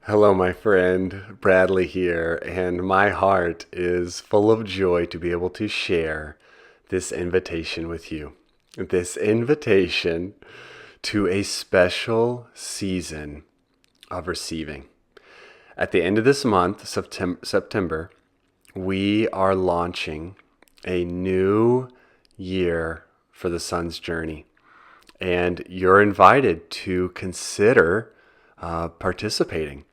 Hello, my friend. Bradley here, and my heart is full of joy to be able to share this invitation with you. This invitation to a special season of receiving. At the end of this month, September, we are launching a new year for the Son's journey. And you're invited to consider participating.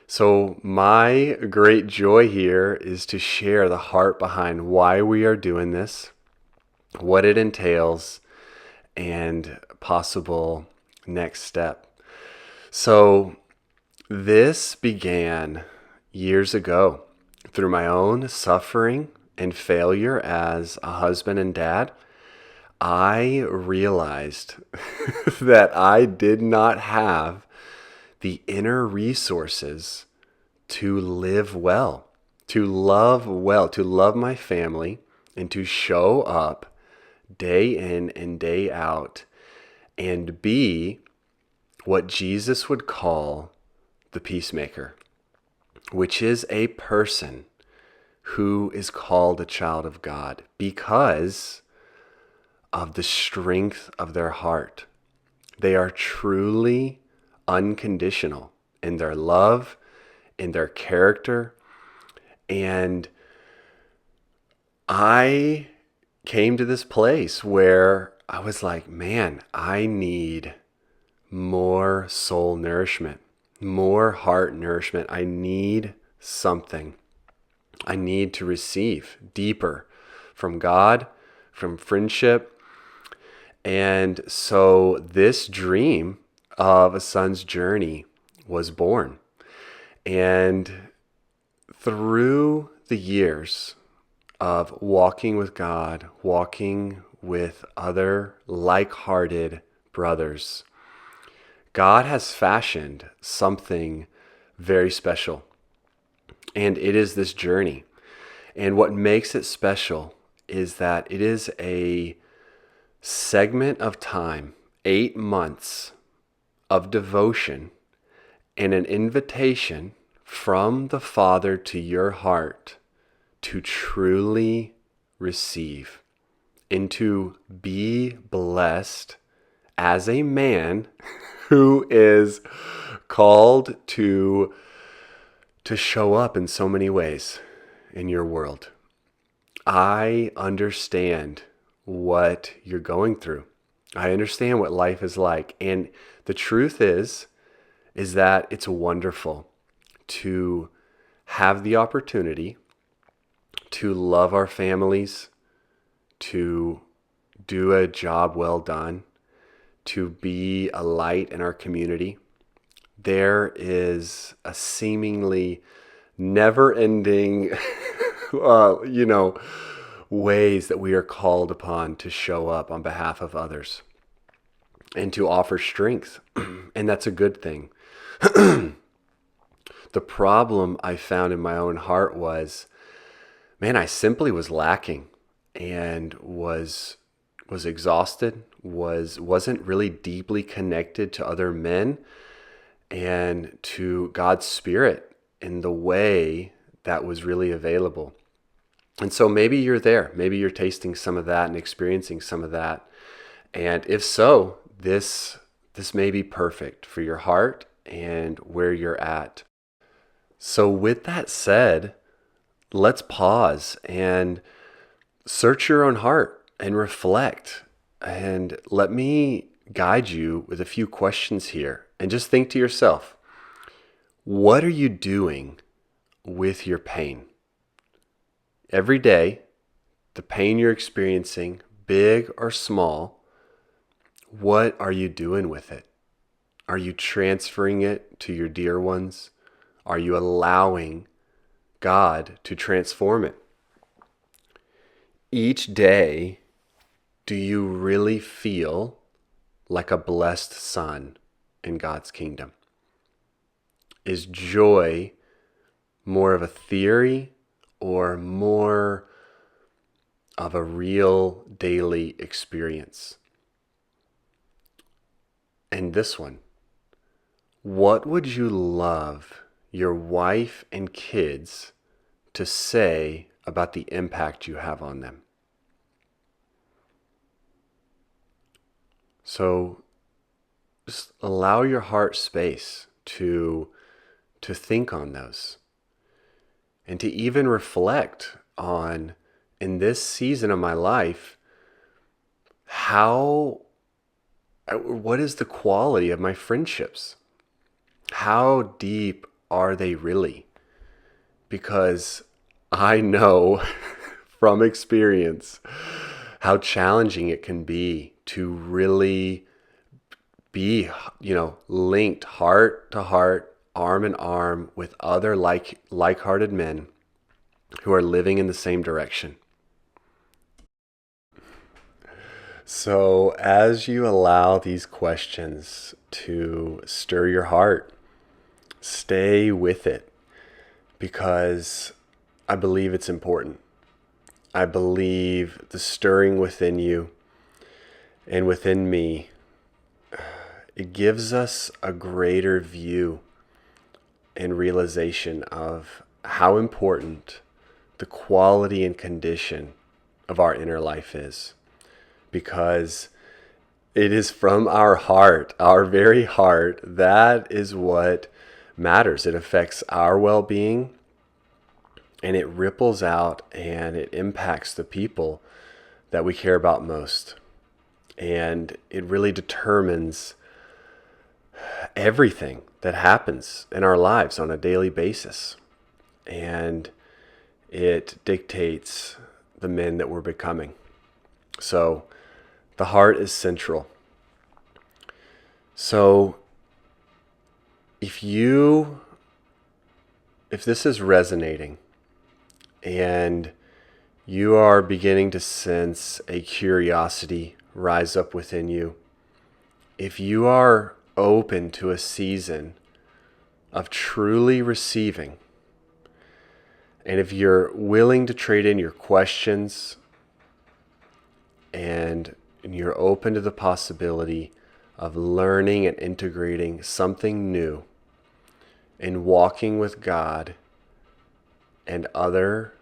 So, my great joy here is to share the heart behind why we are doing this, what it entails, and possible next step. So, this began years ago through my own suffering and failure as a husband and dad. I realized that I did not have the inner resources to live well, to love my family, and to show up day in and day out and be what Jesus would call the peacemaker, which is a person who is called a child of God because of the strength of their heart. They are truly unconditional in their love, in their character. And I came to this place where I was like, man, I need more soul nourishment, more heart nourishment. I need something. I need to receive deeper from God, from friendship. And so this dream of a son's journey was born. And through the years of walking with God, walking with other like-hearted brothers, God has fashioned something very special. And it is this journey. And what makes it special is that it is a segment of time, 8 months of devotion and an invitation from the Father to your heart to truly receive and to be blessed as a man who is called to show up in so many ways in your world. I understand what you're going through. I understand what life is like. And the truth is that it's wonderful to have the opportunity to love our families, to do a job well done, to be a light in our community. There is a seemingly never-ending, ways that we are called upon to show up on behalf of others and to offer strength. And that's a good thing. The problem I found in my own heart was, man, I simply was lacking and was exhausted, wasn't really deeply connected to other men and to God's Spirit in the way that was really available. And so maybe you're there. Maybe you're tasting some of that and experiencing some of that. And if so, this may be perfect for your heart and where you're at. So with that said, let's pause and search your own heart and reflect. And let me guide you with a few questions here. And just think to yourself, what are you doing with your pain? Every day, the pain you're experiencing, big or small, what are you doing with it? Are you transferring it to your dear ones? Are you allowing God to transform it? Each day, do you really feel like a blessed son in God's kingdom? Is joy more of a theory or more of a real daily experience? And this one, what would you love your wife and kids to say about the impact you have on them? So just allow your heart space to think on those, and to even reflect on, in this season of my life, what is the quality of my friendships? How deep are they really? Because I know from experience how challenging it can be to really be, linked heart to heart, arm in arm with other like-hearted men who are living in the same direction. So, as you allow these questions to stir your heart, stay with it, because I believe it's important. I believe the stirring within you and within me, it gives us a greater view and realization of how important the quality and condition of our inner life is. Because it is from our heart, our very heart, that is what matters. It affects our well-being, and it ripples out and it impacts the people that we care about most. And it really determines everything that happens in our lives on a daily basis. And it dictates the men that we're becoming. So the heart is central. So if this is resonating and you are beginning to sense a curiosity rise up within you, if you are open to a season of truly receiving, and if you're willing to trade in your questions, and you're open to the possibility of learning and integrating something new and walking with God and other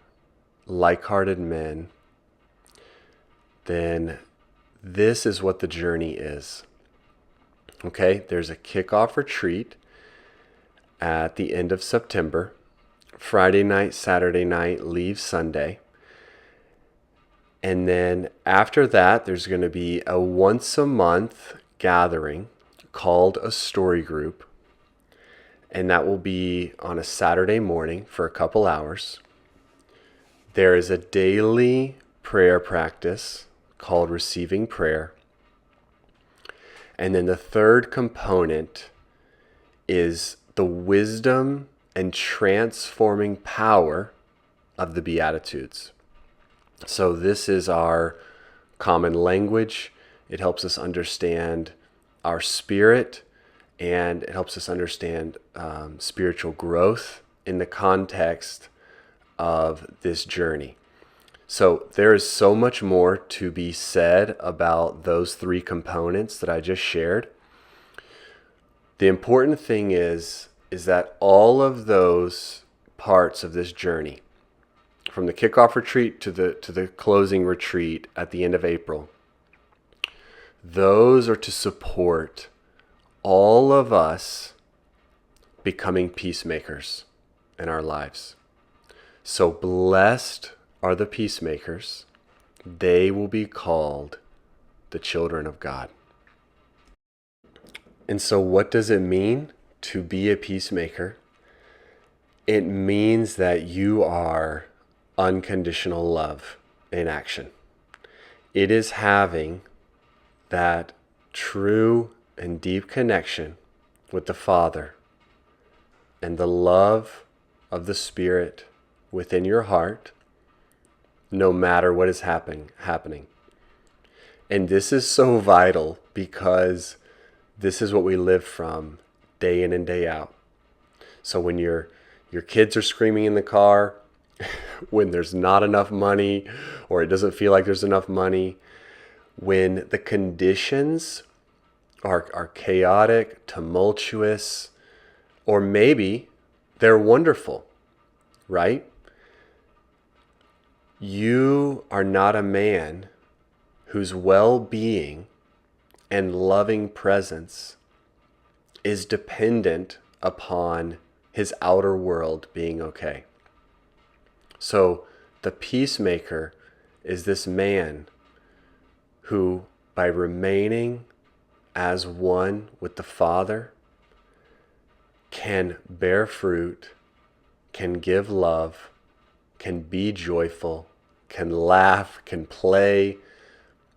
like-hearted men, then this is what the journey is. Okay, there's a kickoff retreat at the end of September. Friday night, Saturday night, leave Sunday. And then after that, there's going to be a once a month gathering called a story group. And that will be on a Saturday morning for a couple hours. There is a daily prayer practice called Receiving Prayer. And then the third component is the wisdom and transforming power of the Beatitudes. So this is our common language. It helps us understand our spirit, and it helps us understand spiritual growth in the context of this journey. So there is so much more to be said about those three components that I just shared. The important thing is that all of those parts of this journey, from the kickoff retreat to the closing retreat at the end of April, those are to support all of us becoming peacemakers in our lives. So blessed are the peacemakers. They will be called the children of God. And so what does it mean to be a peacemaker? It means that you are unconditional love in action. It is having that true and deep connection with the Father and the love of the Spirit within your heart, no matter what is happening. And this is so vital, because this is what we live from day in and day out. So when your kids are screaming in the car, when there's not enough money, or it doesn't feel like there's enough money, when the conditions are chaotic, tumultuous, or maybe they're wonderful, right? You are not a man whose well-being and loving presence is dependent upon his outer world being okay. So the peacemaker is this man who, by remaining as one with the Father, can bear fruit, can give love, can be joyful, can laugh, can play,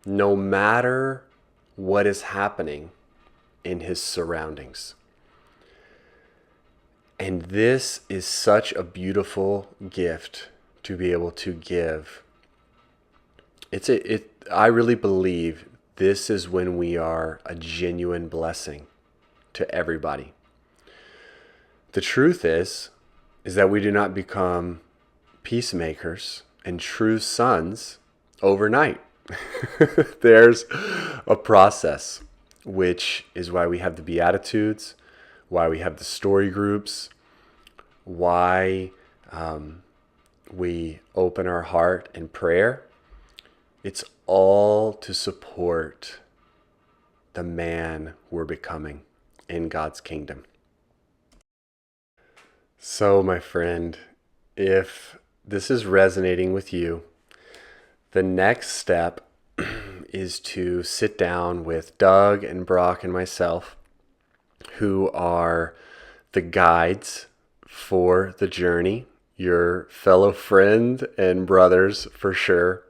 no matter what is happening in his surroundings. And this is such a beautiful gift to be able to give. I really believe this is when we are a genuine blessing to everybody. The truth is that we do not become peacemakers and true sons overnight. There's a process, which is why we have the Beatitudes, why we have the story groups, why we open our heart in prayer. It's all to support the man we're becoming in God's kingdom. So, my friend, if this is resonating with you, the next step is to sit down with Doug and Brock and myself, who are the guides for the journey, your fellow friend and brothers for sure.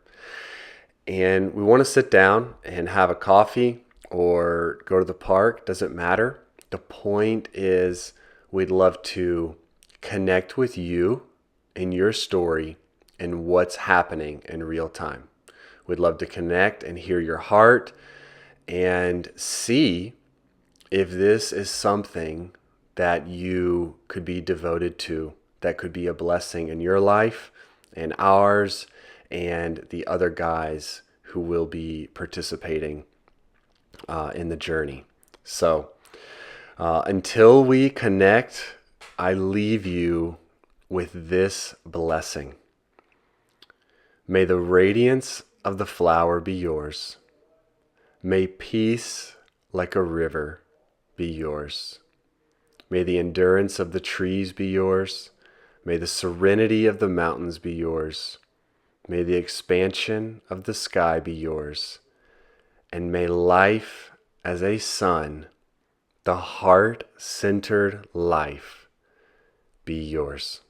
And we want to sit down and have a coffee or go to the park, doesn't matter. The point is we'd love to connect with you and your story and what's happening in real time. We'd love to connect and hear your heart and see if this is something that you could be devoted to, that could be a blessing in your life and ours and the other guys who will be participating in the journey. So until we connect, I leave you with this blessing. May the radiance of the flower be yours. May peace like a river be yours. May the endurance of the trees be yours. May the serenity of the mountains be yours. May the expansion of the sky be yours. And may life as a son, the heart-centered life, be yours.